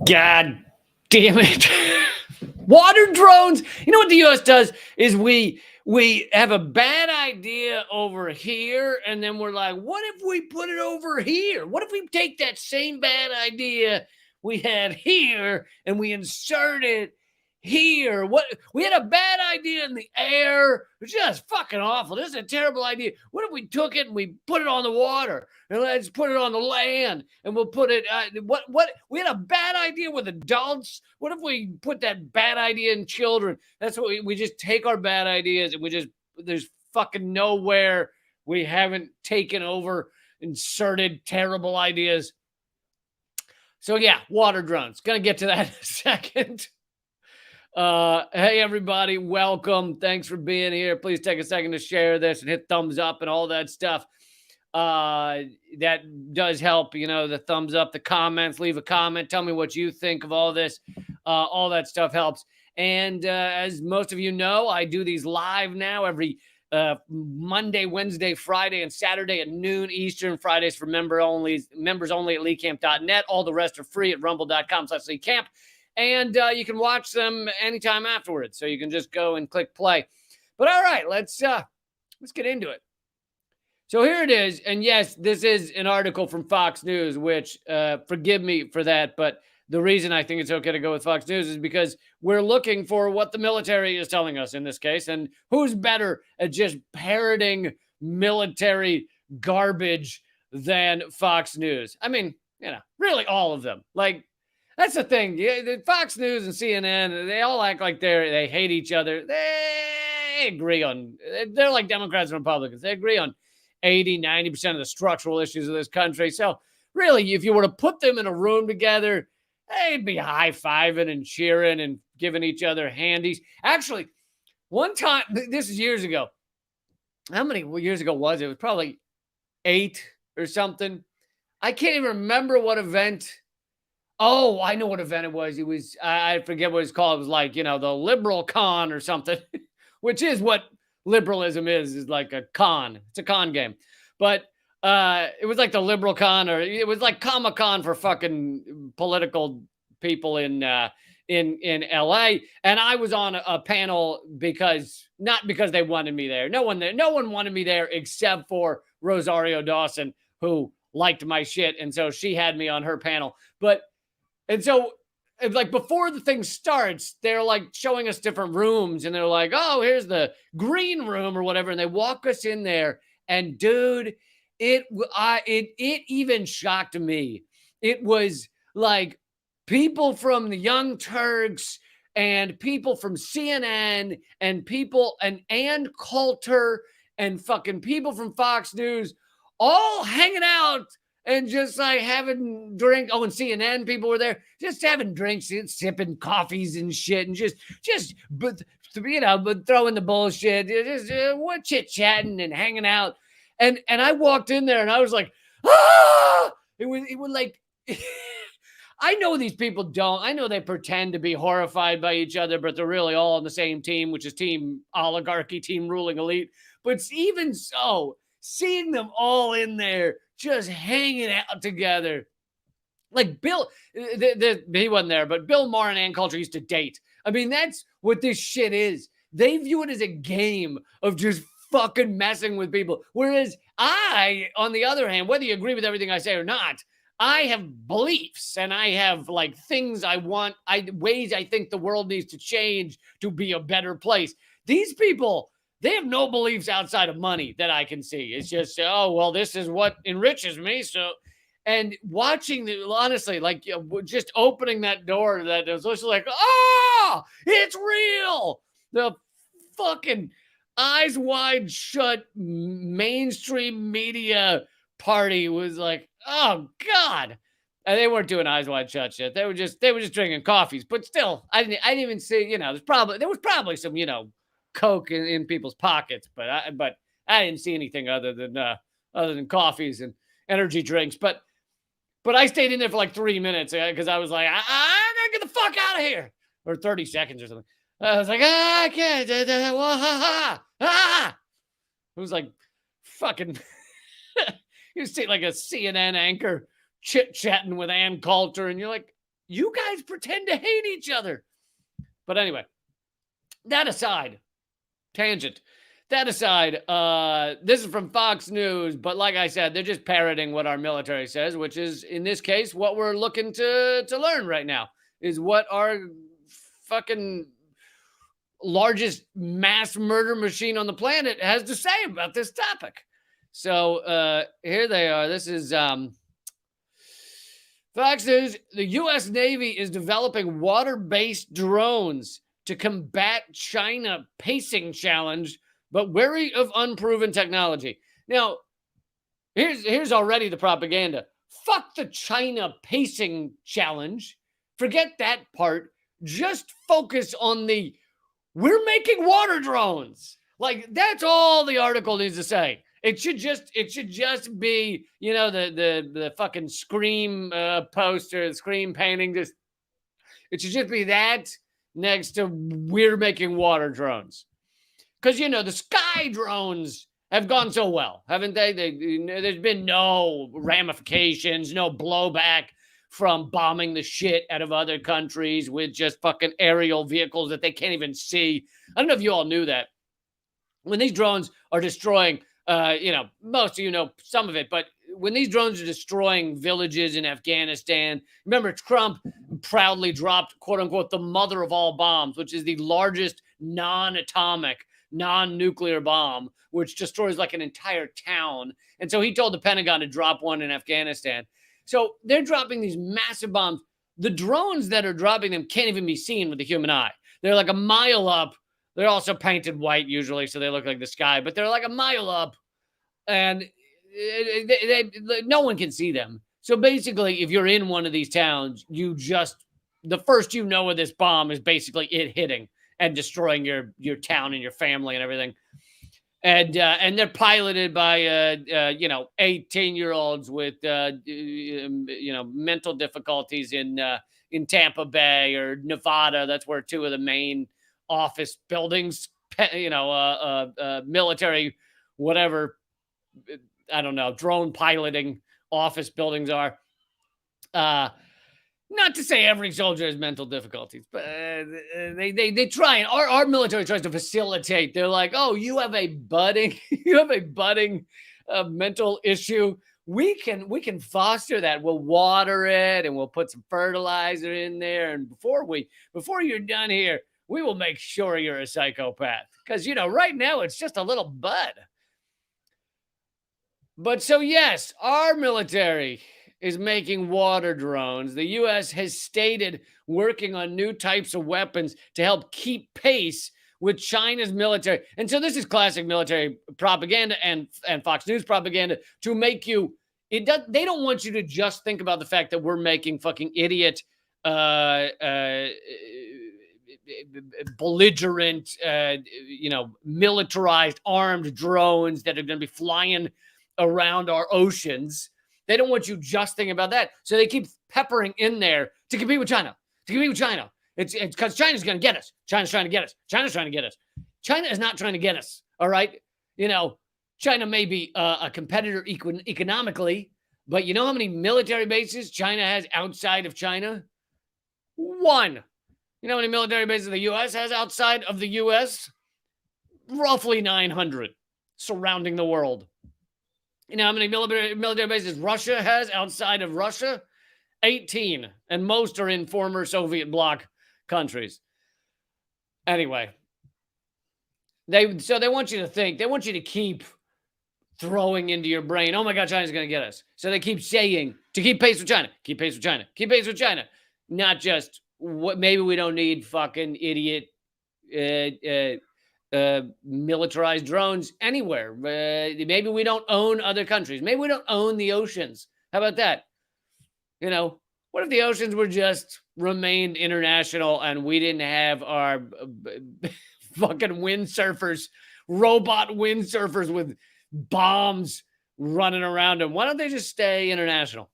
God damn it. Water drones. You know what the U.S. does is we have a bad idea over here, and then we're like, what if we put it over here? What if we take that same bad idea we had here and we insert it here? What we had a bad idea in the air. It was just fucking awful. This is a terrible idea. What if we took it and we put it on the water? And let's put it on the land, and we'll put it. What? We had a bad idea with adults. What if we put that bad idea in children? That's what we just take our bad ideas and there's fucking nowhere we haven't taken over, inserted terrible ideas. So yeah, water drones. Gonna get to that in a second. Hey everybody, welcome. Thanks for being here. Please take a second to share this and hit thumbs up and all that stuff. That does help, the thumbs up, the comments, leave a comment, tell me what you think of all this. All that stuff helps. And as most of you know, I do these live now every Monday, Wednesday, Friday, and Saturday at noon Eastern. Fridays for members only at leecamp.net. All the rest are free at rumble.com/leecamp. And you can watch them anytime afterwards. So you can just go and click play. But all right, let's get into it. So here it is. And yes, this is an article from Fox News, which forgive me for that. But the reason I think it's okay to go with Fox News is because we're looking for what the military is telling us in this case. And who's better at just parroting military garbage than Fox News? I mean, really all of them. Like, that's the thing. The Fox News and CNN, they all act like they hate each other. They agree on, they're like Democrats and Republicans. They agree on 80, 90% of the structural issues of this country. So really, if you were to put them in a room together, they'd be high-fiving and cheering and giving each other handies. Actually, one time, this is years ago. How many years ago was it? It was probably 8 or something. I can't even remember what event. Oh, I know what event it was. It was, I forget what it's called. It was like, the liberal con or something, which is what liberalism is like a con. It's a con game. But it was like the liberal con, or it was like Comic-Con for fucking political people in LA. And I was on a panel not because they wanted me there. No one wanted me there except for Rosario Dawson, who liked my shit. And so she had me on her panel. And so it's like before the thing starts, they're like showing us different rooms, and they're like, oh, here's the green room or whatever. And they walk us in there, and dude, it even shocked me. It was like people from the Young Turks and people from CNN and people and Ann Coulter and fucking people from Fox News all hanging out and just like having drink. Oh, and CNN people were there, just having drinks and sipping coffees and shit, and but throwing the bullshit, what chit chatting and hanging out. And I walked in there and I was like, ah! It was like, I know these people don't. I know they pretend to be horrified by each other, but they're really all on the same team, which is team oligarchy, team ruling elite. But even so, seeing them all in there, just hanging out together. Like Bill, he wasn't there, but Bill Maher and Ann Coulter used to date. I mean, that's what this shit is. They view it as a game of just fucking messing with people. Whereas I, on the other hand, whether you agree with everything I say or not, I have beliefs and I have like things I want, ways I think the world needs to change to be a better place. These people, they have no beliefs outside of money that I can see. It's just, oh, well, this is what enriches me. So, and watching honestly, like just opening that door, that was just like, oh, it's real. The fucking eyes wide shut mainstream media party was like, oh God. And they weren't doing eyes wide shut shit. They were just drinking coffees. But still, I didn't even see, there was probably some, coke in people's pockets, but I didn't see anything other than coffees and energy drinks. But I stayed in there for like 3 minutes because I was like, I gotta get the fuck out of here, or 30 seconds or something. I was like, I can't. It was like fucking. You see like a CNN anchor chit chatting with Ann Coulter, and you're like, You guys pretend to hate each other. But anyway, that aside, tangent. That aside, this is from Fox News, but like I said, they're just parroting what our military says, which is in this case what we're looking to learn right now is what our fucking largest mass murder machine on the planet has to say about this topic. So here they are. This is Fox News. The U.S. Navy is developing water-based drones to combat China pacing challenge, but wary of unproven technology. Now, here's already the propaganda. Fuck the China pacing challenge. Forget that part. Just focus on the we're making water drones. Like that's all the article needs to say. It should just be, you know, the fucking Scream poster, Scream painting. Just it should just be that next to we're making water drones. Because, you know, the sky drones have gone so well, haven't they? There's been no ramifications, no blowback from bombing the shit out of other countries with just fucking aerial vehicles that they can't even see. I don't know if you all knew that. When these drones are destroying, you know, most of you know some of it, but when these drones are destroying villages in Afghanistan, remember Trump proudly dropped, quote unquote, the mother of all bombs, which is the largest non-atomic, non-nuclear bomb, which destroys like an entire town. And so he told the Pentagon to drop one in Afghanistan. So they're dropping these massive bombs. The drones that are dropping them can't even be seen with the human eye. They're like a mile up. They're also painted white usually, so they look like the sky, but they're like a mile up, and no one can see them. So basically, if you're in one of these towns, the first you know of this bomb is basically it hitting and destroying your town and your family and everything. And they're piloted by 18-year-olds with mental difficulties in Tampa Bay or Nevada. That's where two of the main office buildings, military, whatever, I don't know, drone piloting office buildings are. Not to say every soldier has mental difficulties, but they try, and our military tries to facilitate. They're like, oh, you have a budding mental issue. We can foster that. We'll water it and we'll put some fertilizer in there. And before you're done here, we will make sure you're a psychopath. Because, you know, right now it's just a little bud. But so, yes, our military is making water drones. The U.S. has stated working on new types of weapons to help keep pace with China's military. And so this is classic military propaganda and Fox News propaganda to make you, they don't want you to just think about the fact that we're making fucking idiot, belligerent, militarized armed drones that are going to be flying around our oceans. They don't want you just thinking about that. So they keep peppering in there to compete with China. It's because China's going to get us. China's trying to get us. China is not trying to get us. All right. You know, China may be a competitor economically, but you know how many military bases China has outside of China? One. You know how many military bases the U.S. has outside of the U.S.? Roughly 900 surrounding the world. You know how many military bases Russia has outside of Russia? 18. And most are in former Soviet bloc countries. Anyway. They want you to think. They want you to keep throwing into your brain, oh my God, China's going to get us. So they keep saying, to keep pace with China. Keep pace with China. Keep pace with China. Not just, maybe we don't need fucking idiot militarized drones anywhere. Maybe we don't own other countries. Maybe we don't own the oceans. How about that? You know, what if the oceans were just remained international and we didn't have our fucking windsurfers, robot windsurfers with bombs running around them? Why don't they just stay international?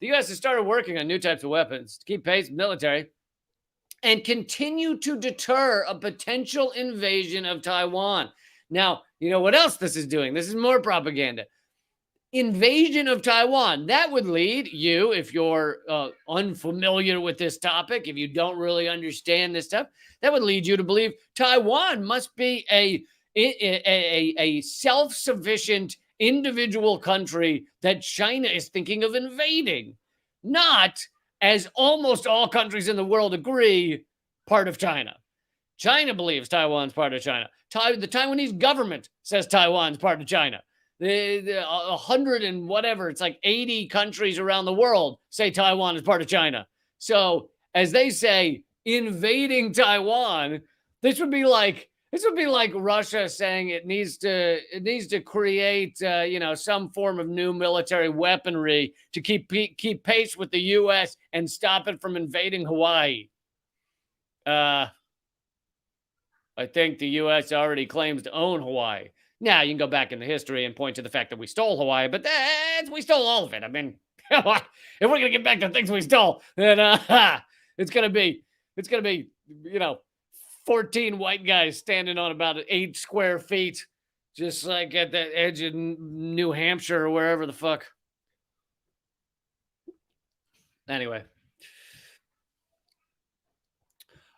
The U.S. has started working on new types of weapons to keep pace with military and continue to deter a potential invasion of Taiwan. Now, you know what else this is doing? This is more propaganda. invasion of Taiwan. That would lead you, if you're unfamiliar with this topic, if you don't really understand this stuff, that would lead you to believe Taiwan must be a self-sufficient individual country that China is thinking of invading, not, as almost all countries in the world agree, part of China. China believes Taiwan's part of China. The Taiwanese government says Taiwan's part of China. The 100 and whatever, it's like 80 countries around the world say Taiwan is part of China. So as they say, invading Taiwan, this would be like Russia saying it needs to create some form of new military weaponry to keep pace with the U.S. and stop it from invading Hawaii. I think the U.S. already claims to own Hawaii. Now, you can go back into history and point to the fact that we stole Hawaii, but we stole all of it. I mean, if we're going to get back to things we stole, then it's going to be, 14 white guys standing on about 8 square feet, just like at the edge of New Hampshire or wherever the fuck. Anyway.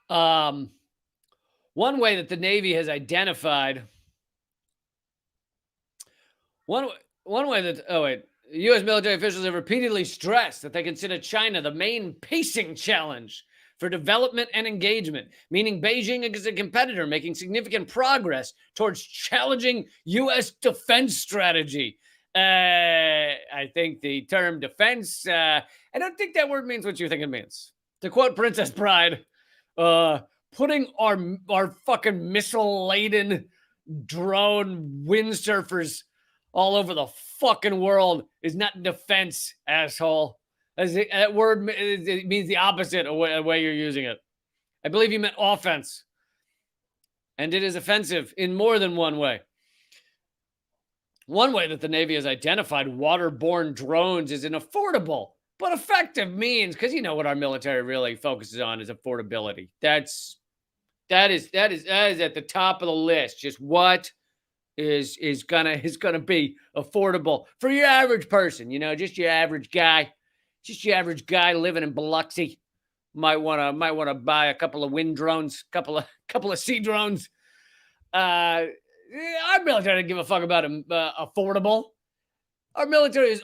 One way that the Navy has identified U.S. military officials have repeatedly stressed that they consider China the main pacing challenge for development and engagement, meaning Beijing is a competitor making significant progress towards challenging U.S. defense strategy. I think the term defense, I don't think that word means what you think it means. To quote Princess Bride, putting our fucking missile-laden drone windsurfers all over the fucking world is not defense, asshole. That word, it means the opposite of the way you're using it. I believe you meant offense. And it is offensive in more than one way. One way that the Navy has identified waterborne drones is an affordable but effective means, because you know what our military really focuses on is affordability. That is at the top of the list. Just what is gonna be affordable for your average person, just your average guy living in Biloxi. Might wanna buy a couple of wind drones, couple of sea drones. Our military doesn't give a fuck about affordable. Our military is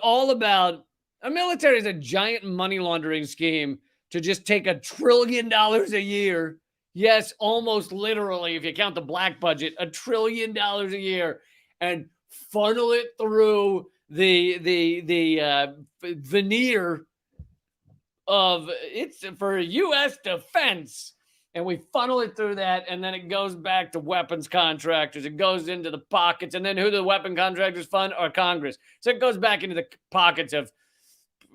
a giant money laundering scheme to just take $1 trillion a year. Yes, almost literally, if you count the black budget, $1 trillion a year, and funnel it through the veneer of it's for U.S. defense. And we funnel it through that, and then it goes back to weapons contractors. It goes into the pockets, and then who do the weapon contractors fund? Our Congress. So it goes back into the pockets of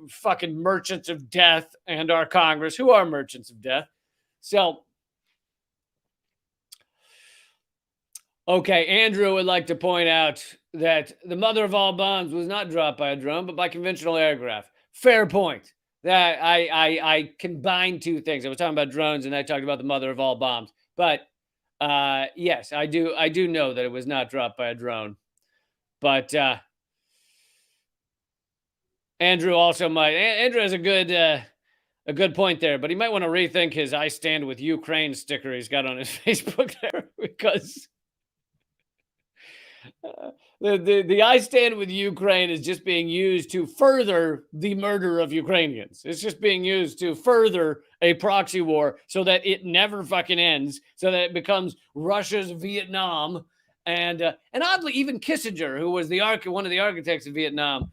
fucking merchants of death and our Congress, who are merchants of death. So, okay, Andrew would like to point out that the mother of all bombs was not dropped by a drone, but by conventional aircraft. Fair point. That I combined two things. I was talking about drones, and I talked about the mother of all bombs. But yes, I do know that it was not dropped by a drone. But Andrew also might. Andrew has a good point there, but he might want to rethink his "I stand with Ukraine" sticker he's got on his Facebook there, because the "I stand with Ukraine" is just being used to further the murder of Ukrainians. It's just being used to further a proxy war so that it never fucking ends, so that it becomes Russia's Vietnam. And oddly, even Kissinger, who was one of the architects of Vietnam,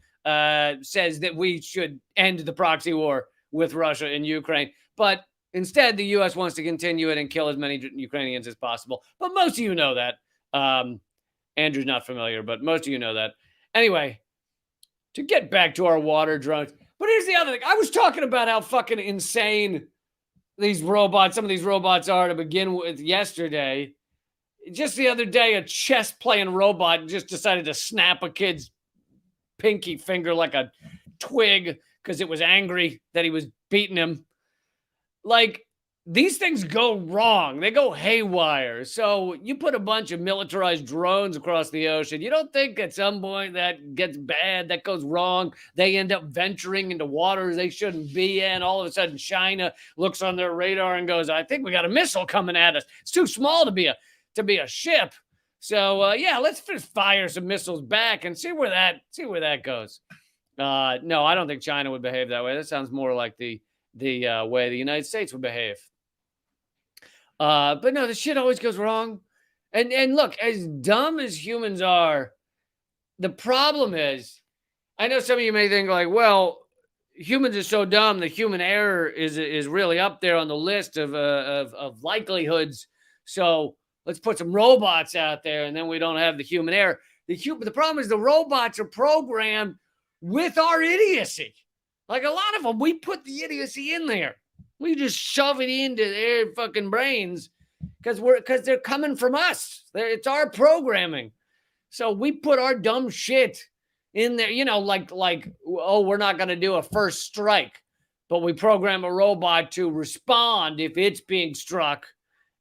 says that we should end the proxy war with Russia and Ukraine. But instead, the U.S. wants to continue it and kill as many Ukrainians as possible. But most of you know that. Andrew's not familiar, but most of you know that. Anyway, to get back to our water drones. But here's the other thing. I was talking about how fucking insane some of these robots are to begin with yesterday. Just the other day, a chess playing robot just decided to snap a kid's pinky finger like a twig because it was angry that he was beating him. Like, these things go wrong. They go haywire. So you put a bunch of militarized drones across the ocean. You don't think at some point that gets bad, that goes wrong. They end up venturing into waters they shouldn't be in. All of a sudden, China looks on their radar and goes, "I think we got a missile coming at us. It's too small to be a ship." So yeah, let's just fire some missiles back and see where that goes. No, I don't think China would behave that way. That sounds more like the way the United States would behave. But no, the shit always goes wrong. And look, as dumb as humans are, the problem is, I know some of you may think like, well, humans are so dumb. The human error is really up there on the list of likelihoods. So let's put some robots out there, and then we don't have the human error. The problem is the robots are programmed with our idiocy. Like a lot of them, we put the idiocy in there. We just shove it into their fucking brains because they're coming from us. It's our programming. So we put our dumb shit in there, like oh, we're not going to do a first strike, but we program a robot to respond if it's being struck.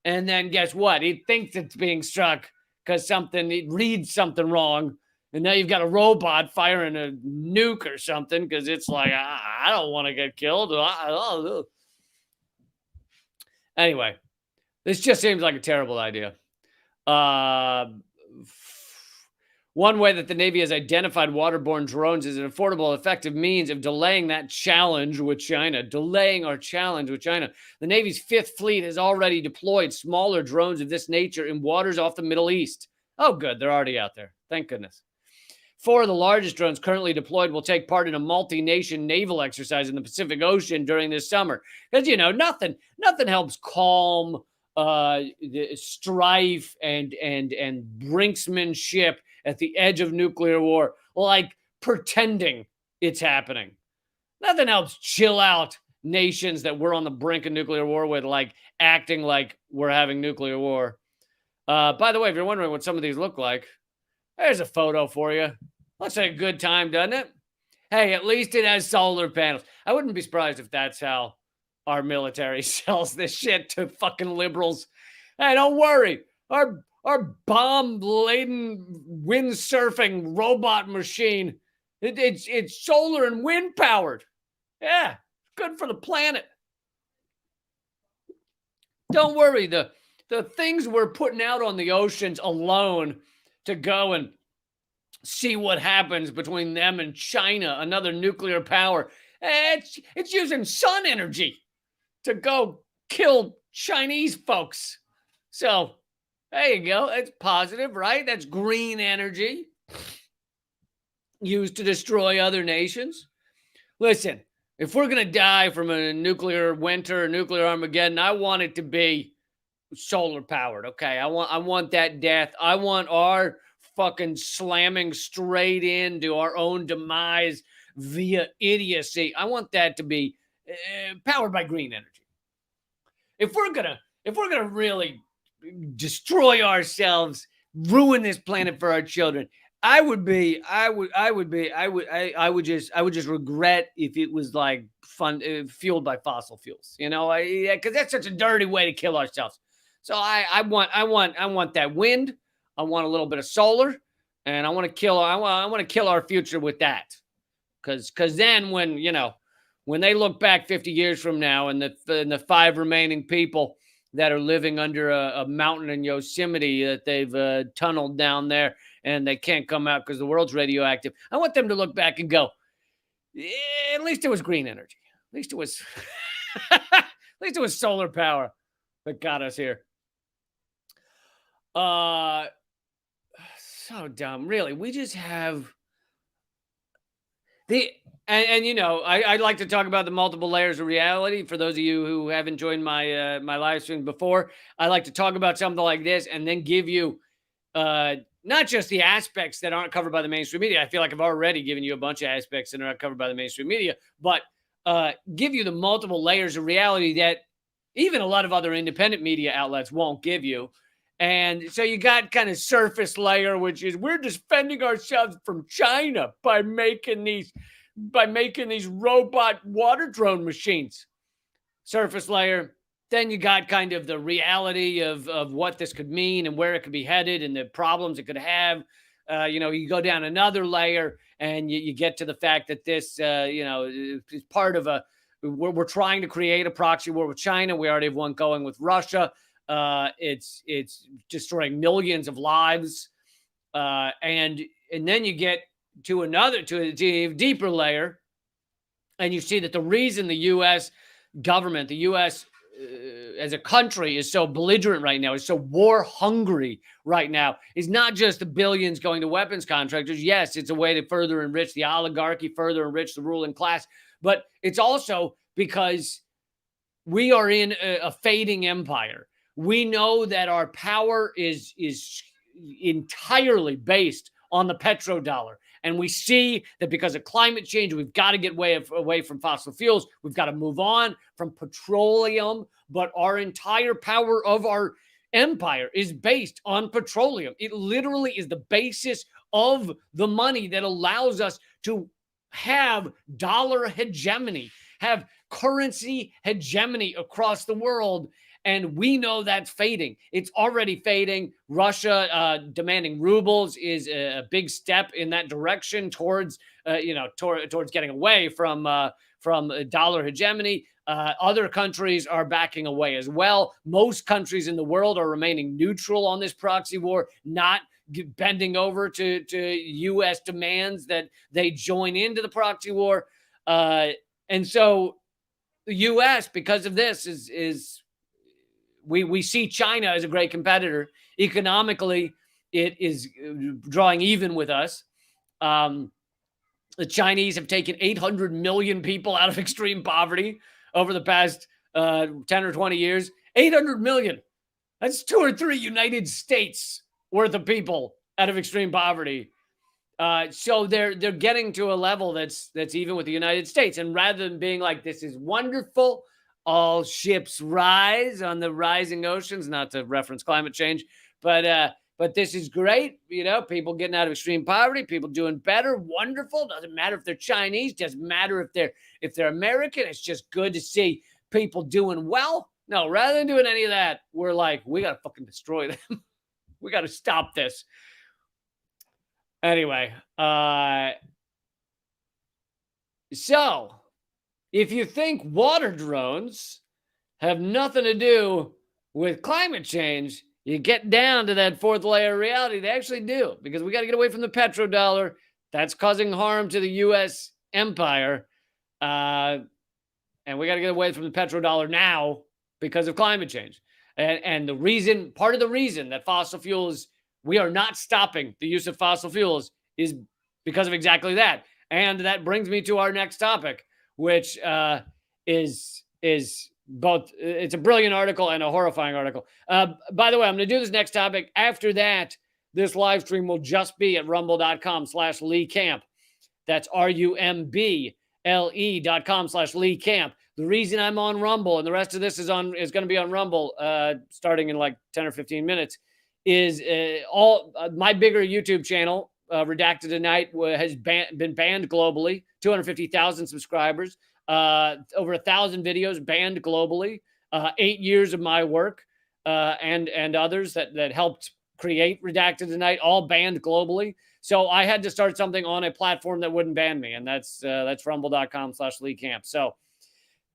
And then guess what? It thinks it's being struck because it reads something wrong. And now you've got a robot firing a nuke or something because it's like, I don't want to get killed. Anyway, this just seems like a terrible idea. One way that the Navy has identified waterborne drones is an affordable, effective means of delaying our challenge with China. The Navy's Fifth Fleet has already deployed smaller drones of this nature in waters off the Middle East. Oh, good. They're already out there. Thank goodness. 4 of the largest drones currently deployed will take part in a multi-nation naval exercise in the Pacific Ocean during this summer. Because, nothing helps calm the strife and brinksmanship at the edge of nuclear war, like pretending it's happening. Nothing helps chill out nations that we're on the brink of nuclear war with, like acting like we're having nuclear war. By the way, if you're wondering what some of these look like, there's a photo for you. Looks like a good time, doesn't it? Hey, at least it has solar panels. I wouldn't be surprised if that's how our military sells this shit to fucking liberals. Hey, don't worry. Our bomb-laden, windsurfing robot machine, it's solar and wind powered. Yeah, good for the planet. Don't worry. The things we're putting out on the oceans alone to go and see what happens between them and China, another nuclear power. It's using sun energy to go kill Chinese folks. So there you go. That's positive, right? That's green energy used to destroy other nations. Listen, if we're going to die from a nuclear winter, a nuclear Armageddon, I want it to be solar powered. Okay. I want that death. I want our fucking slamming straight into our own demise via idiocy. I want that to be powered by green energy. If we're gonna really destroy ourselves, ruin this planet for our children, I would just regret if it was like fueled by fossil fuels, because that's such a dirty way to kill ourselves. So I want that wind. I want a little bit of solar, and I want to kill our future with that. Because then when they look back 50 years from now, and the 5 remaining people that are living under a mountain in Yosemite that they've tunneled down there and they can't come out because the world's radioactive, I want them to look back and go, at least it was green energy. At least it was at least it was solar power that got us here. So dumb, really. We just have I like to talk about the multiple layers of reality. For those of you who haven't joined my my live stream before, I like to talk about something like this and then give you not just the aspects that aren't covered by the mainstream media. I feel like I've already given you a bunch of aspects that are not covered by the mainstream media, but give you the multiple layers of reality that even a lot of other independent media outlets won't give you. And so you got kind of surface layer, which is we're defending ourselves from China by making these robot water drone machines. Surface layer, then you got kind of the reality of what this could mean and where it could be headed and the problems it could have. You go down another layer and you get to the fact that this, is part of we're trying to create a proxy war with China. We already have one going with Russia. It's destroying millions of lives. And then you get to a deeper layer, and you see that the reason the U.S. government, the U.S. As a country is so belligerent right now, is so war hungry right now, is not just the billions going to weapons contractors. Yes, it's a way to further enrich the oligarchy, further enrich the ruling class, but it's also because we are in a fading empire. We know that our power is entirely based on the petrodollar. And we see that because of climate change, we've got to get away from fossil fuels. We've got to move on from petroleum. But our entire power of our empire is based on petroleum. It literally is the basis of the money that allows us to have dollar hegemony, have currency hegemony across the world. And we know that's fading. It's already fading. Russia demanding rubles is a big step in that direction towards getting away from dollar hegemony. Other countries are backing away as well. Most countries in the world are remaining neutral on this proxy war, not bending over to U.S. demands that they join into the proxy war. And so the U.S., because of this, is we see China as a great competitor. Economically, it is drawing even with us. The Chinese have taken 800 million people out of extreme poverty over the past 10 or 20 years. 800 million. That's 2 or 3 United States worth of people out of extreme poverty. So they're getting to a level that's even with the United States. And rather than being like, this is wonderful, all ships rise on the rising oceans, not to reference climate change, but this is great. People getting out of extreme poverty, people doing better, wonderful. Doesn't matter if they're Chinese, doesn't matter if they're American. It's just good to see people doing well. No, rather than doing any of that, we're like, we got to fucking destroy them. We got to stop this. Anyway, so if you think water drones have nothing to do with climate change, you get down to that fourth layer of reality. They actually do, because we got to get away from the petrodollar. That's causing harm to the U.S. empire. And we got to get away from the petrodollar now because of climate change. And part of the reason that fossil fuels, we are not stopping the use of fossil fuels, is because of exactly that. And that brings me to our next topic, which is both, it's a brilliant article and a horrifying article. By the way, I'm going to do this next topic. After that, this live stream will just be at rumble.com/Lee Camp. That's RUMBLE.com/Lee Camp. The reason I'm on Rumble, and the rest of this is going to be on Rumble starting in like 10 or 15 minutes, is my bigger YouTube channel, Redacted Tonight, has been banned globally. 250,000 subscribers, over 1,000 videos banned globally. 8 years of my work and others that helped create Redacted Tonight, all banned globally. So I had to start something on a platform that wouldn't ban me, and that's rumble.com/Lee Camp. So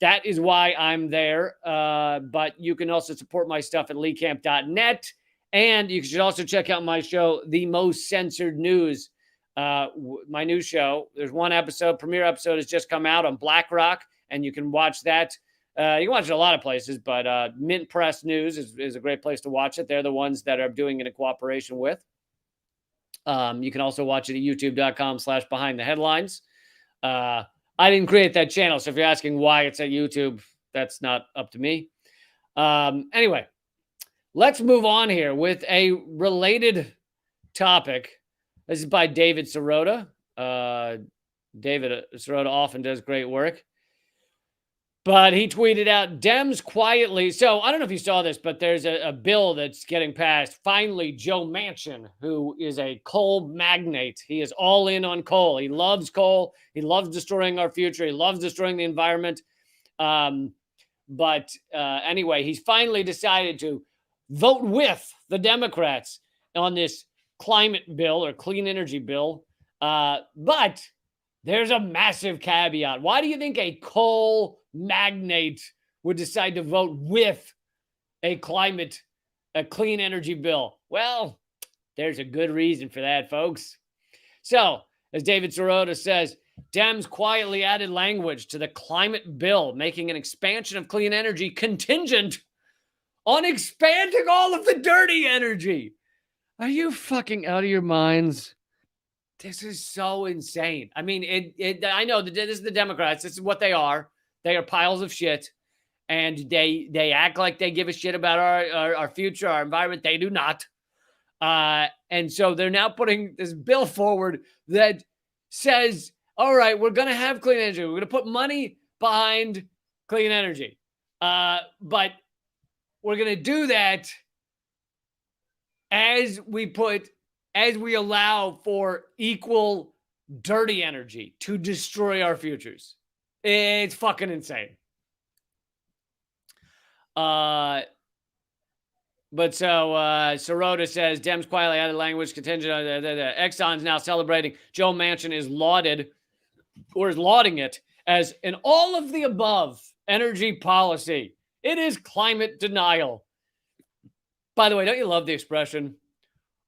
that is why I'm there. But you can also support my stuff at leecamp.net. And you should also check out my show, The Most Censored News, my new show. There's one episode, premiere episode has just come out on BlackRock, and you can watch that. You can watch it a lot of places, but Mint Press News is a great place to watch it. They're the ones that are doing it in cooperation with. You can also watch it at youtube.com/behind the headlines. I didn't create that channel, so if you're asking why it's at YouTube, that's not up to me. Anyway, let's move on here with a related topic. This is by David Sirota. David Sirota often does great work. But he tweeted out, Dems quietly. So I don't know if you saw this, but there's a bill that's getting passed. Finally, Joe Manchin, who is a coal magnate. He is all in on coal. He loves coal. He loves destroying our future. He loves destroying the environment. But anyway, he's finally decided to vote with the Democrats on this climate bill or clean energy bill. But there's a massive caveat. Why do you think a coal magnate would decide to vote with a clean energy bill? Well, there's a good reason for that, folks. So, as David Sirota says, Dems quietly added language to the climate bill, making an expansion of clean energy contingent on expanding all of the dirty energy. Are you fucking out of your minds? This is so insane. I mean, I know this is the Democrats. This is what they are. They are piles of shit, and they act like they give a shit about our future, our environment. They do not. And so they're now putting this bill forward that says, all right, we're going to have clean energy. We're going to put money behind clean energy. But we're going to do that as we allow for equal dirty energy to destroy our futures. It's fucking insane. But so Sirota says Dems quietly added language contingent on Exxon's now celebrating. Joe Manchin is lauding it as an all of the above energy policy. It is climate denial. By the way, don't you love the expression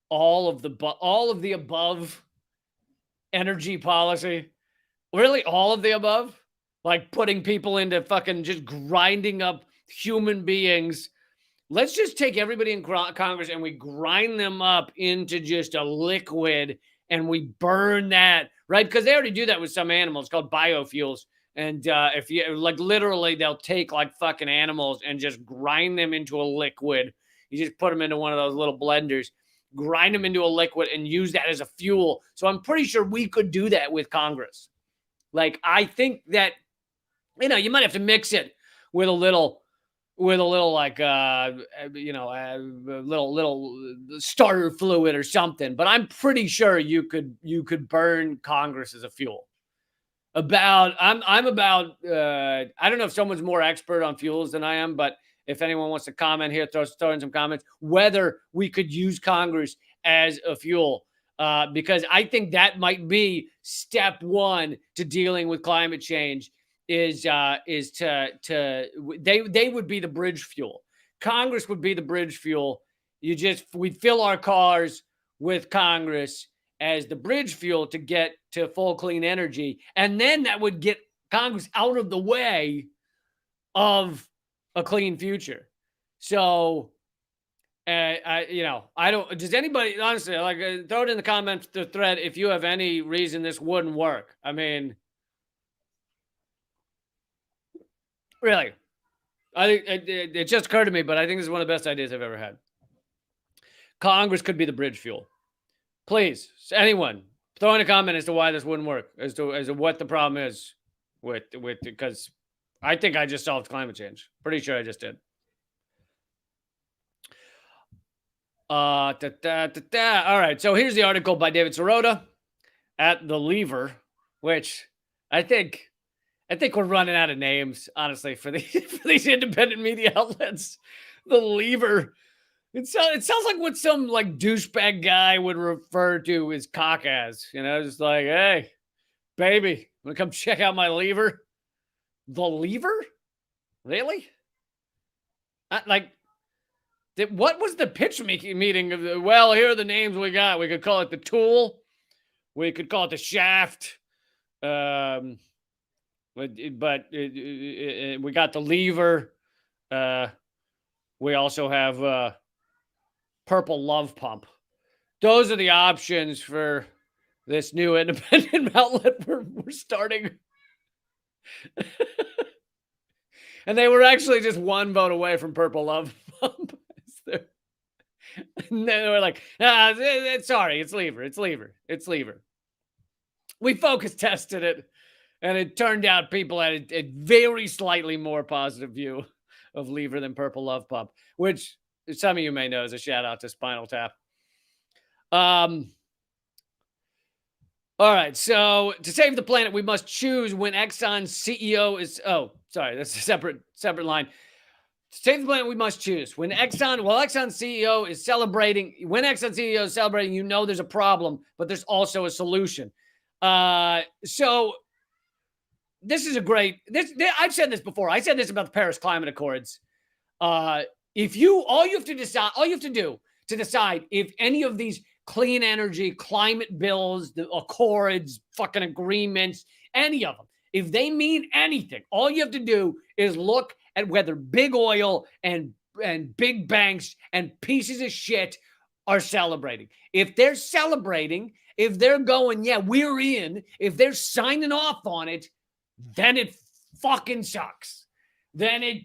all of the above energy policy? Really, all of the above? Like putting people into fucking just grinding up human beings. Let's just take everybody in Congress and we grind them up into just a liquid and we burn that, right? Because they already do that with some animals called biofuels. And if you like, literally, they'll take like fucking animals and just grind them into a liquid. You just put them into one of those little blenders, grind them into a liquid and use that as a fuel. So I'm pretty sure we could do that with Congress. Like, I think that, you might have to mix it with a little like little starter fluid or something, but I'm pretty sure you could burn Congress as a fuel. I don't know if someone's more expert on fuels than I am, but if anyone wants to comment here, throw in some comments whether we could use Congress as a fuel, because I think that might be step one to dealing with climate change. Is they would be the bridge fuel. Congress would be the bridge fuel. We'd fill our cars with Congress as the bridge fuel to get to full clean energy, and then that would get Congress out of the way of a clean future. So, I don't. Does anybody honestly throw it in the comments thread if you have any reason this wouldn't work? I mean. Really, I think it just occurred to me, but I think this is one of the best ideas I've ever had. Congress could be the bridge fuel. Please, anyone, throw in a comment as to why this wouldn't work, as to what the problem is with because I think I just solved climate change. Pretty sure I just did. All right, so here's the article by David Sirota at The Lever, which I think we're running out of names, honestly, for these independent media outlets. The Lever. It sounds like what some like douchebag guy would refer to his cock as. Just like, hey, baby, wanna come check out my lever? The Lever? Really? What was the pitch meeting of well, here are the names we got. We could call it the Tool. We could call it the Shaft. But we got the Lever. We also have Purple Love Pump. Those are the options for this new independent outlet we're starting. And they were actually just one vote away from Purple Love Pump. And they were like, sorry, it's Lever. It's Lever. It's Lever. We focus tested it. And it turned out people had a very slightly more positive view of Lever than Purple Love Pump, which some of you may know is a shout out to Spinal Tap. All right. So to save the planet, we must choose when Exxon's CEO is. Oh, sorry, that's a separate line. To save the planet, we must choose when Exxon's CEO is celebrating. When Exxon's CEO is celebrating, you know there's a problem, but there's also a solution. So this is a great. I've said this before. I said this about the Paris Climate Accords. If you all you have to decide, all you have to do to decide if any of these clean energy, climate bills, the accords, fucking agreements, any of them, if they mean anything, all you have to do is look at whether big oil and big banks and pieces of shit are celebrating. If they're celebrating, if they're going, yeah, we're in, if they're signing off on it, then it fucking sucks. Then it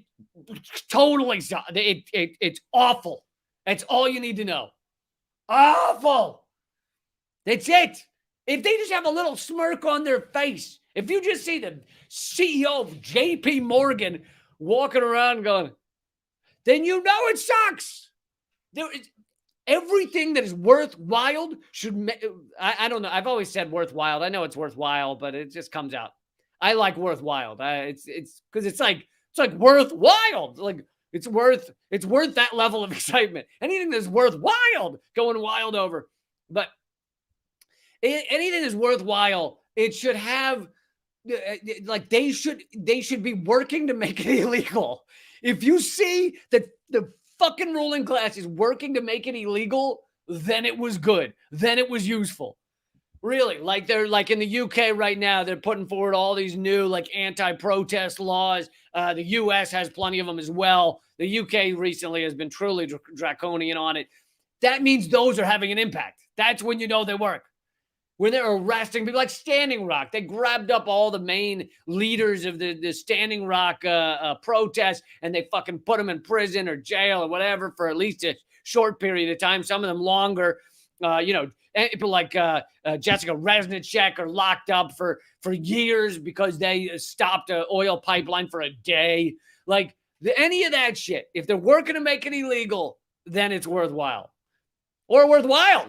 totally sucks. It's awful. That's all you need to know. Awful. That's it. If they just have a little smirk on their face, if you just see the CEO of JP Morgan walking around going, then you know it sucks. Everything that is worthwhile should. I don't know. I've always said worthwhile. I know it's worthwhile, but it just comes out. I like worthwhile. It's because it's like worthwhile. Like it's worth that level of excitement. Anything that's worthwhile, going wild over. But anything that's worthwhile, it should have like they should be working to make it illegal. If you see that the fucking ruling class is working to make it illegal, then it was good. Then it was useful. Really, like they're like in the UK right now, they're putting forward all these new like anti-protest laws. The US has plenty of them as well. The UK recently has been truly draconian on it. That means those are having an impact. That's when you know they work. When they're arresting people like Standing Rock, they grabbed up all the main leaders of the Standing Rock protests and they fucking put them in prison or jail or whatever for at least a short period of time. Some of them longer. People like Jessica Reznicek are locked up for years because they stopped an oil pipeline for a day. Like any of that shit, if they're working to make it illegal, then it's worthwhile or worthwhile.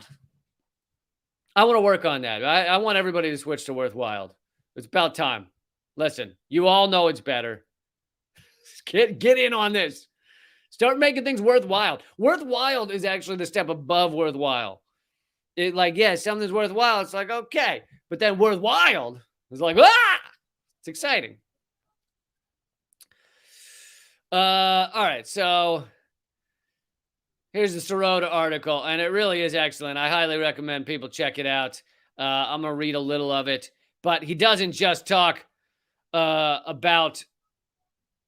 I want to work on that. I want everybody to switch to worthwhile. It's about time. Listen, you all know it's better. Get in on this. Start making things worthwhile. Worthwhile is actually the step above worthwhile. It like, yeah, something's worthwhile. It's like, okay. But then worthwhile is like, it's exciting. All right. So here's the Sirota article, and it really is excellent. I highly recommend people check it out. I'm going to read a little of it. But he doesn't just talk about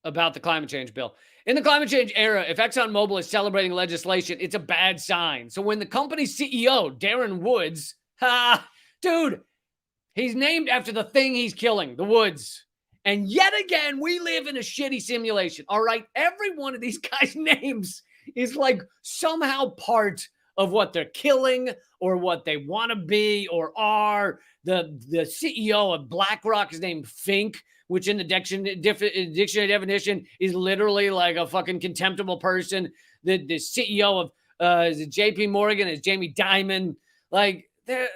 the climate change bill. In the climate change era, if ExxonMobil is celebrating legislation, it's a bad sign. So when the company's CEO, Darren Woods, dude, he's named after the thing he's killing, the woods. And yet again, we live in a shitty simulation. All right. Every one of these guys' names is like somehow part of what they're killing or what they want to be or are. The CEO of BlackRock is named Fink, which in the dictionary definition is literally like a fucking contemptible person. The CEO of JP Morgan is Jamie Dimon. Like they're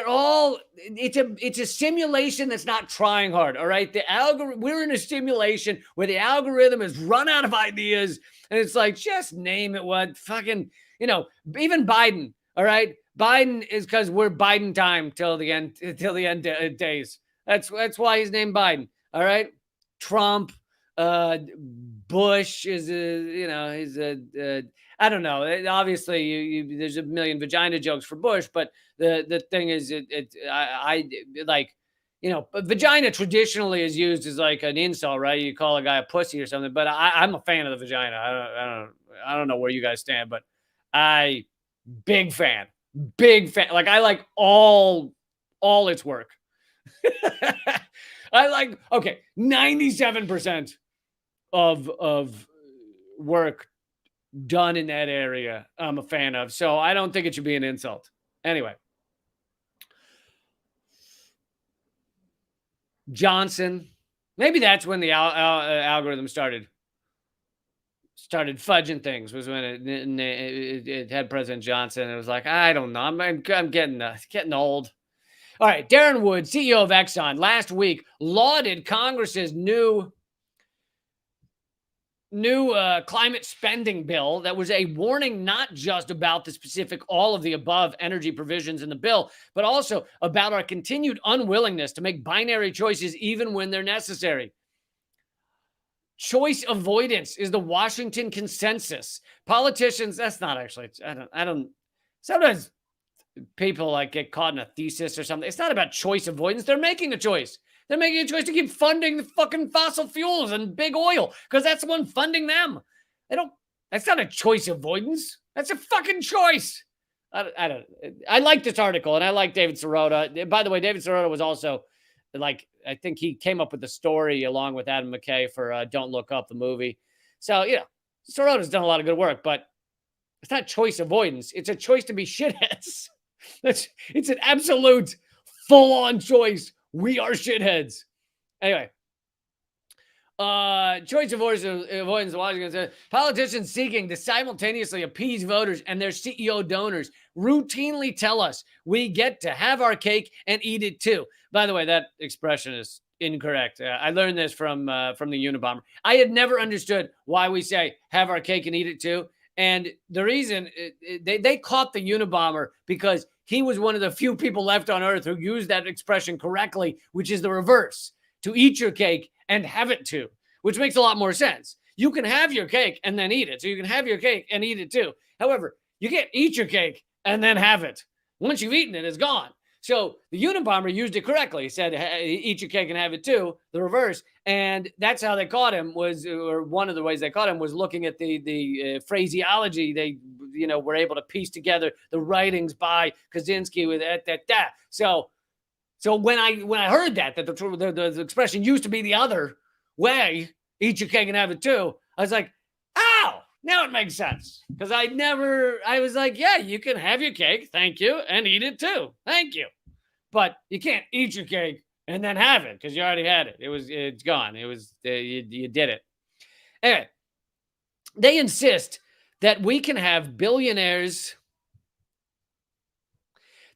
all, it's a simulation that's not trying hard. All right. We're in a simulation where the algorithm has run out of ideas. And it's like, just name it what fucking, even Biden. All right. Biden is because we're Biden time till the end days. That's why he's named Biden. All right. Trump, Bush is I don't know. Obviously, there's a million vagina jokes for Bush, but the thing is, vagina traditionally is used as like an insult, right? You call a guy a pussy or something. But I'm a fan of the vagina. I don't know where you guys stand, but big fan. Like I like all its work. I like 97% of work done in that area I'm a fan of. So I don't think it should be an insult. Anyway. Johnson. Maybe that's when the algorithm started fudging things, was when it had President Johnson. It was like, I don't know. I'm getting old. All right, Darren Wood, CEO of Exxon, last week lauded Congress's new climate spending bill that was a warning not just about the specific all of the above energy provisions in the bill, but also about our continued unwillingness to make binary choices even when they're necessary. Choice avoidance is the Washington consensus. Politicians, that's not actually, I don't, sometimes people like get caught in a thesis or something. It's not about choice avoidance. They're making a choice. They're making a choice to keep funding the fucking fossil fuels and big oil because that's the one funding them. That's not a choice avoidance. That's a fucking choice. I like this article and I like David Sirota. By the way, David Sirota was also I think he came up with the story along with Adam McKay for Don't Look Up, the movie. So, Sirota's done a lot of good work, but it's not choice avoidance. It's a choice to be shitheads. It's an absolute full-on choice. We are shitheads. Anyway, choice avoidance. Washington says politicians seeking to simultaneously appease voters and their CEO donors routinely tell us we get to have our cake and eat it too. By the way, that expression is incorrect. I learned this from the Unabomber. I had never understood why we say have our cake and eat it too. And the reason they caught the Unabomber because he was one of the few people left on earth who used that expression correctly, which is the reverse: to eat your cake and have it too, which makes a lot more sense. You can have your cake and then eat it. So you can have your cake and eat it too. However, you can't eat your cake and then have it. Once you've eaten it, it's gone. So the Unabomber used it correctly. He said, eat your cake and have it too, the reverse. And that's how they caught him or one of the ways they caught him was looking at the phraseology. They, were able to piece together the writings by Kaczynski with that. So when I heard that the expression used to be the other way, eat your cake and have it too, I was like, oh, now it makes sense. Because I was like, yeah, you can have your cake, thank you, and eat it too, thank you. But you can't eat your cake and then have it because you already had it. It's gone. It was, you did it. Anyway, they insist that we can have billionaires.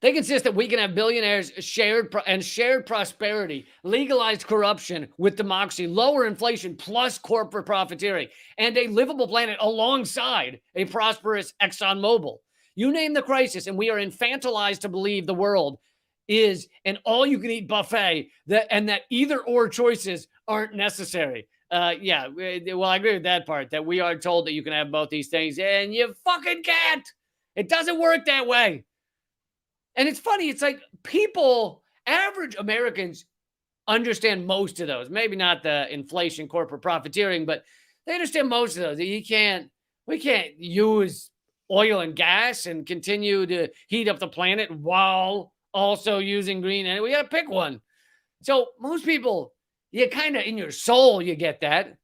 They insist that we can have billionaires shared prosperity, legalized corruption with democracy, lower inflation plus corporate profiteering, and a livable planet alongside a prosperous ExxonMobil. You name the crisis, and we are infantilized to believe the world is an all-you-can-eat buffet and that either-or choices aren't necessary. Well, I agree with that part, that we are told that you can have both these things, and you fucking can't. It doesn't work that way. And it's funny. It's like average Americans understand most of those. Maybe not the inflation, corporate profiteering, but they understand most of those. We can't use oil and gas and continue to heat up the planet while also using green energy. We got to pick one. So most people, you kind of in your soul, you get that.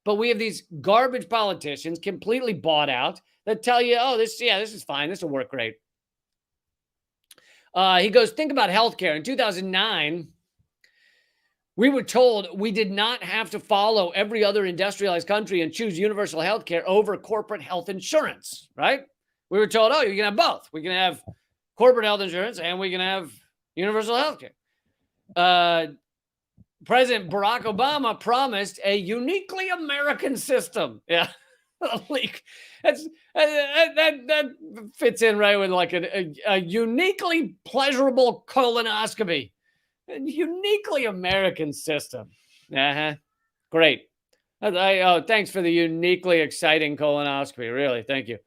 But we have these garbage politicians completely bought out that tell you, oh, this is fine. This will work great. He goes, think about healthcare. In 2009, we were told we did not have to follow every other industrialized country and choose universal healthcare over corporate health insurance, right? We were told, oh, you can have both. We can have corporate health insurance and we can have universal healthcare. President Barack Obama promised a uniquely American system. Yeah. That fits in right with like a uniquely pleasurable colonoscopy. A uniquely American system. Great. Thanks for the uniquely exciting colonoscopy. Really, thank you.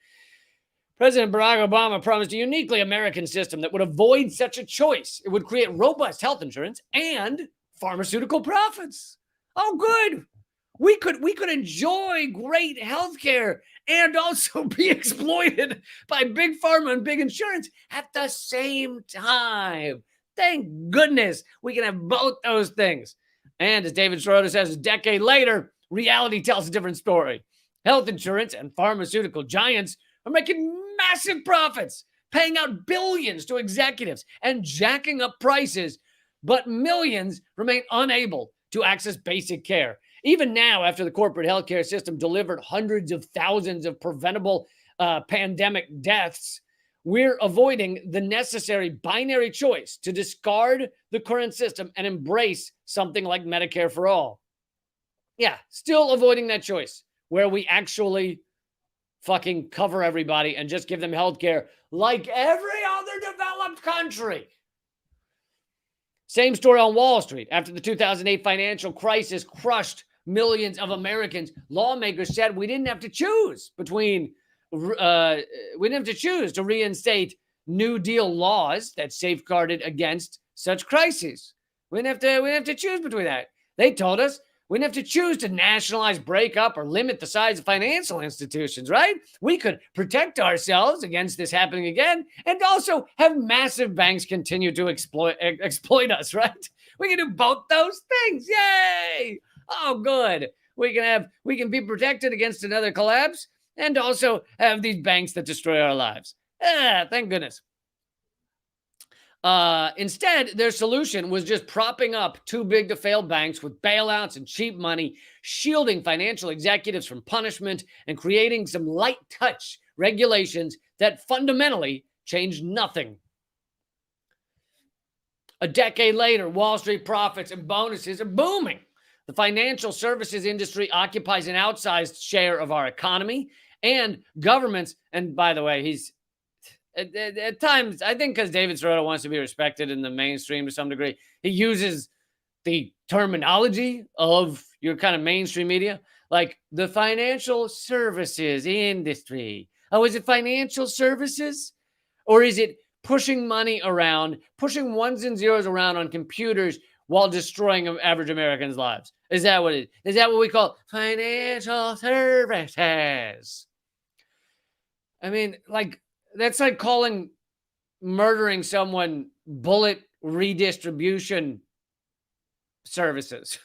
President Barack Obama promised a uniquely American system that would avoid such a choice. It would create robust health insurance and pharmaceutical profits. Oh, good. We could enjoy great healthcare and also be exploited by big pharma and big insurance at the same time. Thank goodness we can have both those things. And as David Schroeder says, a decade later, reality tells a different story. Health insurance and pharmaceutical giants are making massive profits, paying out billions to executives and jacking up prices, but millions remain unable to access basic care. Even now, after the corporate healthcare system delivered hundreds of thousands of preventable pandemic deaths, we're avoiding the necessary binary choice to discard the current system and embrace something like Medicare for all. Yeah, still avoiding that choice where we actually fucking cover everybody and just give them health care like every other developed country. Same story on Wall Street. After the 2008 financial crisis crushed millions of Americans, lawmakers said we didn't have to choose between we didn't have to choose to reinstate New Deal laws that safeguarded against such crises. We didn't have to choose between that. They told us we didn't have to choose to nationalize, break up, or limit the size of financial institutions, right? We could protect ourselves against this happening again and also have massive banks continue to exploit us, right? We can do both those things. Yay! Oh, good. We can be protected against another collapse and also have these banks that destroy our lives. Thank goodness. Instead, their solution was just propping up too big to fail banks with bailouts and cheap money, shielding financial executives from punishment, and creating some light touch regulations that fundamentally changed nothing. A decade later, Wall Street profits and bonuses are booming. The financial services industry occupies an outsized share of our economy, and governments, and by the way, he's at times, I think because David Sirota wants to be respected in the mainstream to some degree, he uses the terminology of your kind of mainstream media, like the financial services industry. Oh, is it financial services? Or is it pushing money around, pushing ones and zeros around on computers while destroying average Americans' lives? Is that what it is? Is that what we call financial services? I mean, like, that's like calling murdering someone bullet redistribution services.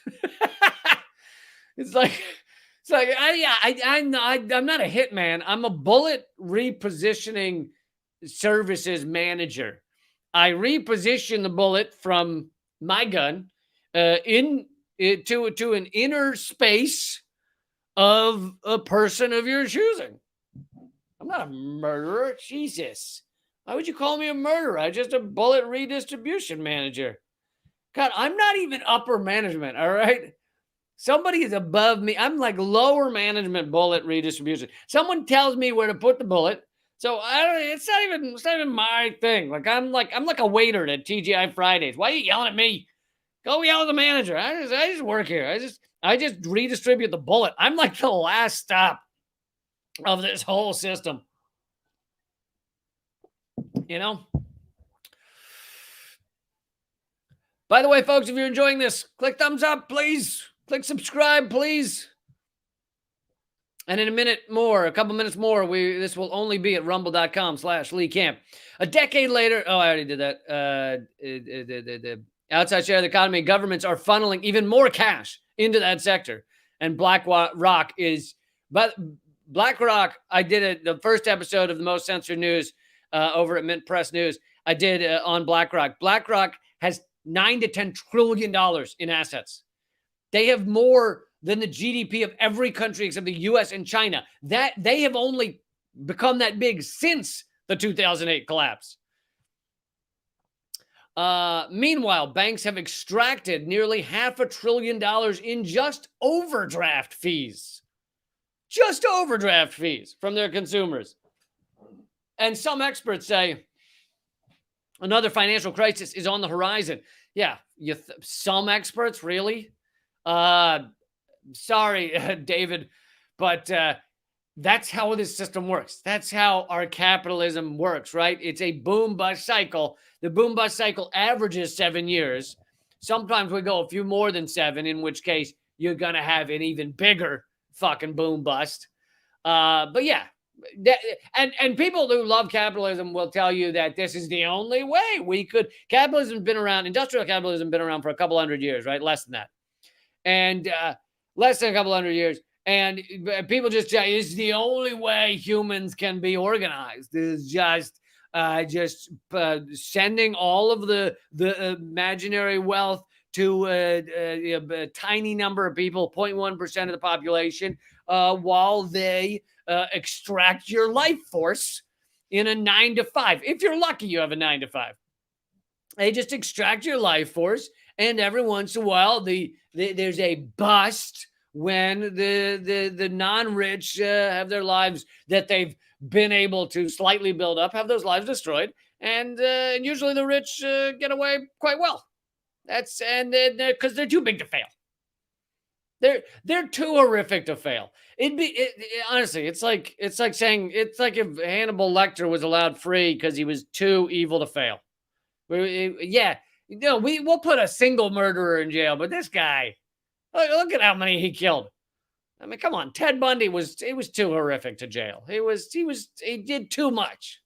It's like I'm not a hitman. I'm a bullet repositioning services manager. I reposition the bullet from my gun to an inner space of a person of your choosing. I'm not a murderer. Jesus. Why would you call me a murderer? I'm just a bullet redistribution manager. God, I'm not even upper management, all right? Somebody is above me. I'm like lower management bullet redistribution. Someone tells me where to put the bullet. So it's not even my thing. I'm like a waiter at TGI Fridays. Why are you yelling at me? Go yell at the manager. I just work here. I just redistribute the bullet. I'm like the last stop of this whole system. You know? By the way, folks, if you're enjoying this, click thumbs up, please. Click subscribe, please. And in a couple minutes more, this will only be at rumble.com/Lee Camp. A decade later, I already did that. The outside share of the economy, governments are funneling even more cash into that sector. And BlackRock, I did it, the first episode of the Most Censored News over at Mint Press News. I did on BlackRock. BlackRock has $9 to $10 trillion in assets. They have more than the GDP of every country except the US and China. That they have only become that big since the 2008 collapse. Meanwhile, banks have extracted nearly $500 billion in just overdraft fees. Just overdraft fees from their consumers. And some experts say another financial crisis is on the horizon. Yeah, some experts, really? Sorry, David, but that's how this system works. That's how our capitalism works, right? It's a boom-bust cycle. The boom-bust cycle averages 7 years. Sometimes we go a few more than 7, in which case you're going to have an even bigger fucking boom-bust. But yeah, and people who love capitalism will tell you that this is the only way capitalism's been around, industrial capitalism been around for a couple hundred years, right? Less than that. And less than a couple hundred years. And people just say it's the only way humans can be organized is just sending all of the imaginary wealth to a tiny number of people, 0.1% of the population, while they extract your life force in a 9 to 5. If you're lucky, you have a 9 to 5. They just extract your life force, and every once in a while, there's a bust when the non-rich have their lives that they've been able to slightly build up, have those lives destroyed, and usually the rich get away quite well. That's because they're too big to fail. They're too horrific to fail. Honestly, it's like saying it's like if Hannibal Lecter was allowed free because he was too evil to fail. Yeah, we'll put a single murderer in jail, but this guy, look at how many he killed. I mean, come on, Ted Bundy was too horrific to jail. He did too much.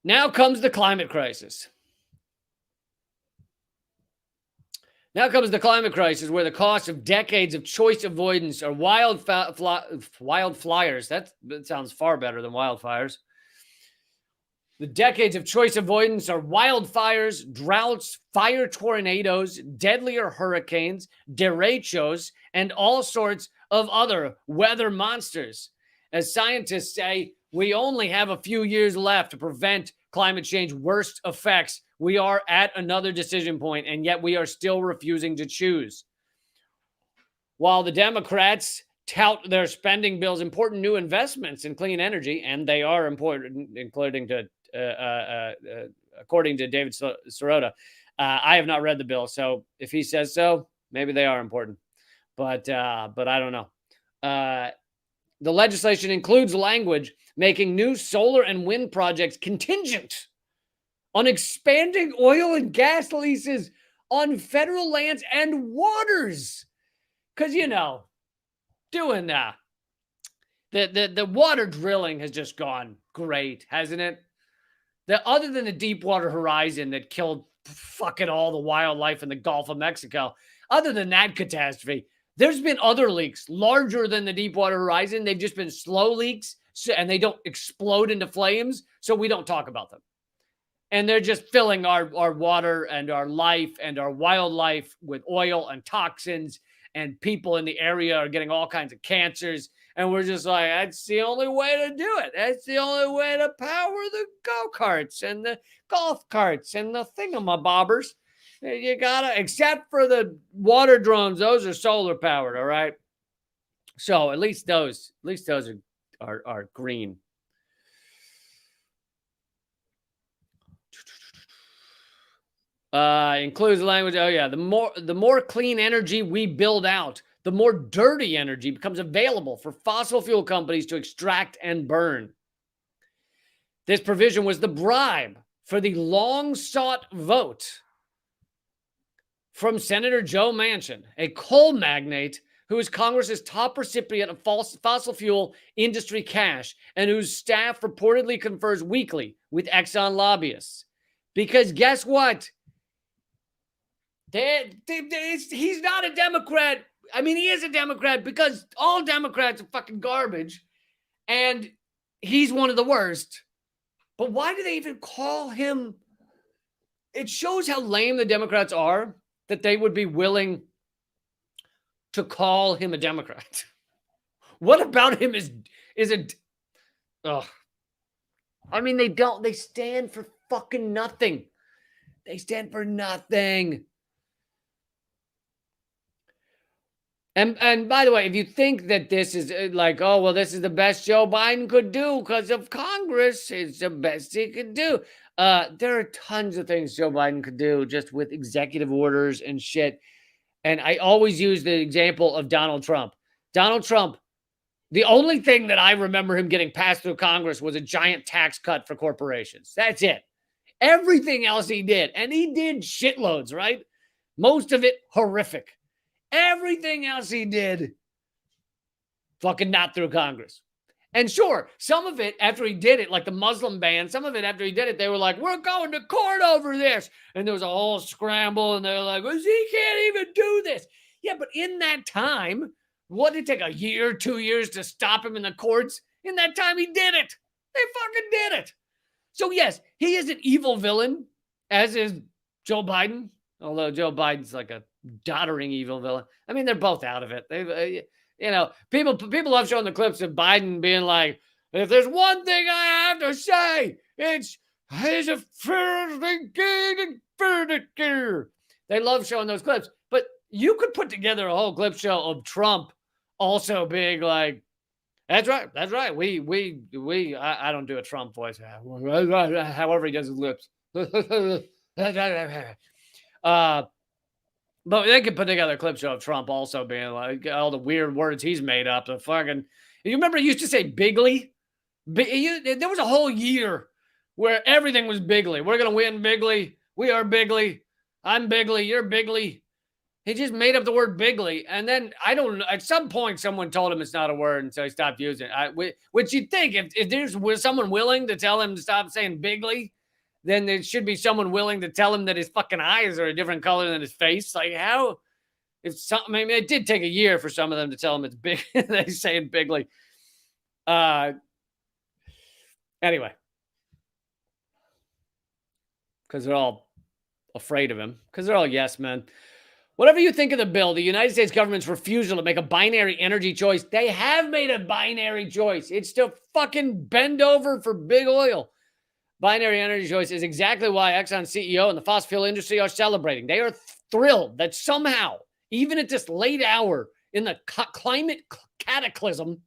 Now comes the climate crisis. Now comes the climate crisis, where the cost of decades of choice avoidance are wildfires. That sounds far better than wildfires. The decades of choice avoidance are wildfires, droughts, fire tornadoes, deadlier hurricanes, derechos, and all sorts of other weather monsters. As scientists say, we only have a few years left to prevent climate change's worst effects. We are at another decision point, and yet we are still refusing to choose. While the Democrats tout their spending bills, important new investments in clean energy, and they are important, according to David Sirota. I have not read the bill, so if he says so, maybe they are important. But I don't know. The legislation includes language making new solar and wind projects contingent on expanding oil and gas leases on federal lands and waters. Because, doing the water drilling has just gone great, hasn't it? Other than the Deepwater Horizon that killed fucking all the wildlife in the Gulf of Mexico, other than that catastrophe, there's been other leaks larger than the Deepwater Horizon. They've just been slow leaks, and they don't explode into flames, so we don't talk about them. And they're just filling our water and our life and our wildlife with oil and toxins, and people in the area are getting all kinds of cancers. And we're just like, that's the only way to do it. That's the only way to power the go-karts and the golf carts and the thingamabobbers. You gotta, except for the water drones, those are solar powered, all right? So at least those are green. Includes language. Oh yeah, the more clean energy we build out, the more dirty energy becomes available for fossil fuel companies to extract and burn. This provision was the bribe for the long-sought vote from Senator Joe Manchin, a coal magnate who is Congress's top recipient of fossil fuel industry cash and whose staff reportedly confers weekly with Exxon lobbyists. Because guess what? He's not a Democrat. I mean, he is a Democrat because all Democrats are fucking garbage, and he's one of the worst. But why do they even call him? It shows how lame the Democrats are that they would be willing to call him a Democrat. What about him is a... Ugh. I mean, they stand for fucking nothing. They stand for nothing. And by the way, if you think that this is like, oh, well, this is the best Joe Biden could do because of Congress, it's the best he could do. There are tons of things Joe Biden could do just with executive orders and shit. And I always use the example of Donald Trump. Donald Trump, the only thing that I remember him getting passed through Congress was a giant tax cut for corporations. That's it. Everything else he did, and he did shitloads, right? Most of it horrific. Everything else he did, fucking not through Congress. And sure, some of it after he did it, like the Muslim ban, some of it after he did it, they were like, we're going to court over this. And there was a whole scramble, and they're like, well, he can't even do this. Yeah, but in that time, what did it take, a year, 2 years to stop him in the courts? In that time, he did it. They fucking did it. So yes, he is an evil villain, as is Joe Biden. Although Joe Biden's like a doddering evil villain. I mean, they're both out of it. They, people love showing the clips of Biden being like, If there's one thing I have to say, it's he's a first king. They love showing those clips, but you could put together a whole clip show of Trump also being like, "That's right, that's right. I don't do a Trump voice, however he does his lips." But they could put together a clip show of Trump also being like all the weird words he's made up. The fucking, you remember he used to say bigly? There was a whole year where everything was bigly. We're going to win bigly. We are bigly. I'm bigly. You're bigly. He just made up the word bigly. And then I don't know. At some point, someone told him it's not a word. And so he stopped using it. Which you'd think if there's someone willing to tell him to stop saying bigly, then there should be someone willing to tell him that his fucking eyes are a different color than his face. Like how? If something, I mean, it did take a year for some of them to tell him it's big. They say it bigly. Anyway, because they're all afraid of him. Because they're all yes men. Whatever you think of the bill, the United States government's refusal to make a binary energy choice, they have made a binary choice. It's to fucking bend over for big oil. Binary energy choice is exactly why Exxon's CEO and the fossil fuel industry are celebrating. They are thrilled that somehow, even at this late hour in the climate cataclysm,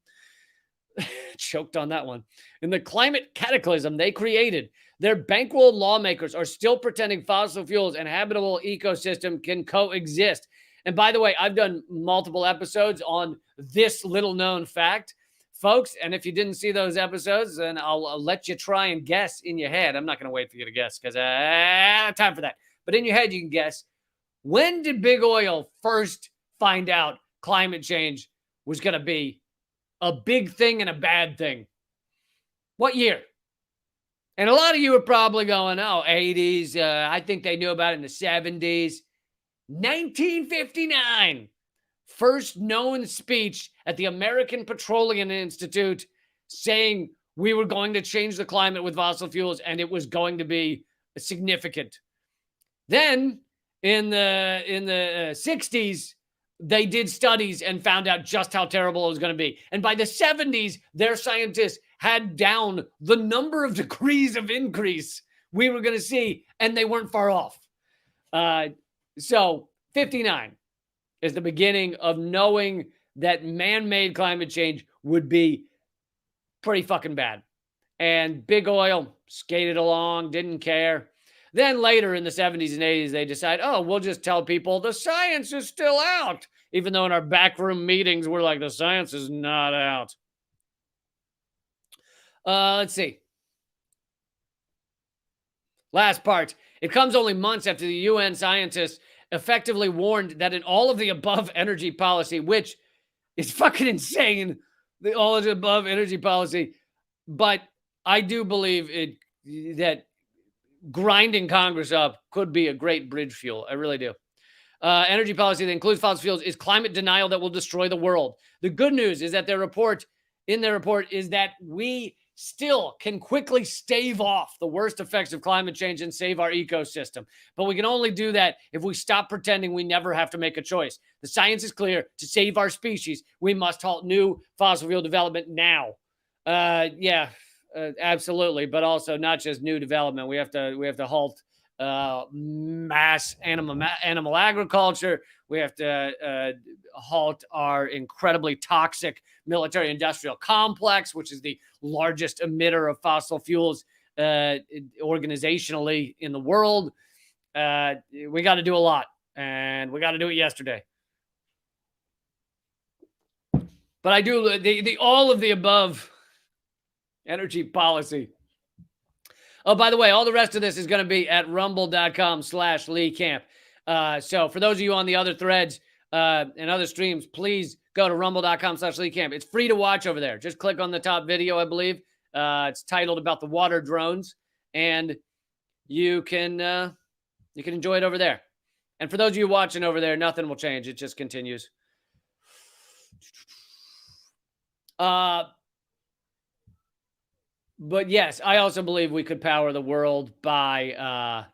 choked on that one, in the climate cataclysm they created, their bankroll lawmakers are still pretending fossil fuels and habitable ecosystem can coexist. And by the way, I've done multiple episodes on this little known fact, folks. And if you didn't see those episodes, then I'll let you try and guess in your head. I'm not going to wait for you to guess because I don't have time for that. But in your head, you can guess. When did big oil first find out climate change was going to be a big thing and a bad thing? What year? And a lot of you are probably going, oh, 80s. I think they knew about it in the 70s. 1959. First known speech at the American Petroleum Institute saying we were going to change the climate with fossil fuels and it was going to be significant. Then in the 60s, they did studies and found out just how terrible it was going to be. And by the 70s, their scientists had down the number of degrees of increase we were going to see, and they weren't far off. So 59 is the beginning of knowing that man-made climate change would be pretty fucking bad. And big oil skated along, didn't care. Then later in the 70s and 80s, they decide, oh, we'll just tell people the science is still out. Even though in our backroom meetings, we're like, the science is not out. Let's see. Last part. It comes only months after the UN scientists effectively warned that in all of the above energy policy, which is fucking insane, the all of the above energy policy, but I do believe that grinding Congress up could be a great bridge fuel. I really do. Energy policy that includes fossil fuels is climate denial that will destroy the world. The good news is that their report is that we still can quickly stave off the worst effects of climate change and save our ecosystem. But we can only do that if we stop pretending we never have to make a choice. The science is clear. To save our species, we must halt new fossil fuel development now. Absolutely. But also not just new development. We have to halt mass animal agriculture. We have to halt our incredibly toxic military industrial complex, which is the largest emitter of fossil fuels organizationally in the world. We got to do a lot, and we got to do it yesterday. But I do the all of the above energy policy. Oh, by the way, all the rest of this is going to be at rumble.com/Lee Camp. So for those of you on the other threads and other streams, please go to rumble.com/Lee Camp. It's free to watch over there. Just click on the top video, I believe. It's titled about the water drones, and you can enjoy it over there. And for those of you watching over there, nothing will change. It just continues. But yes, I also believe we could power the world by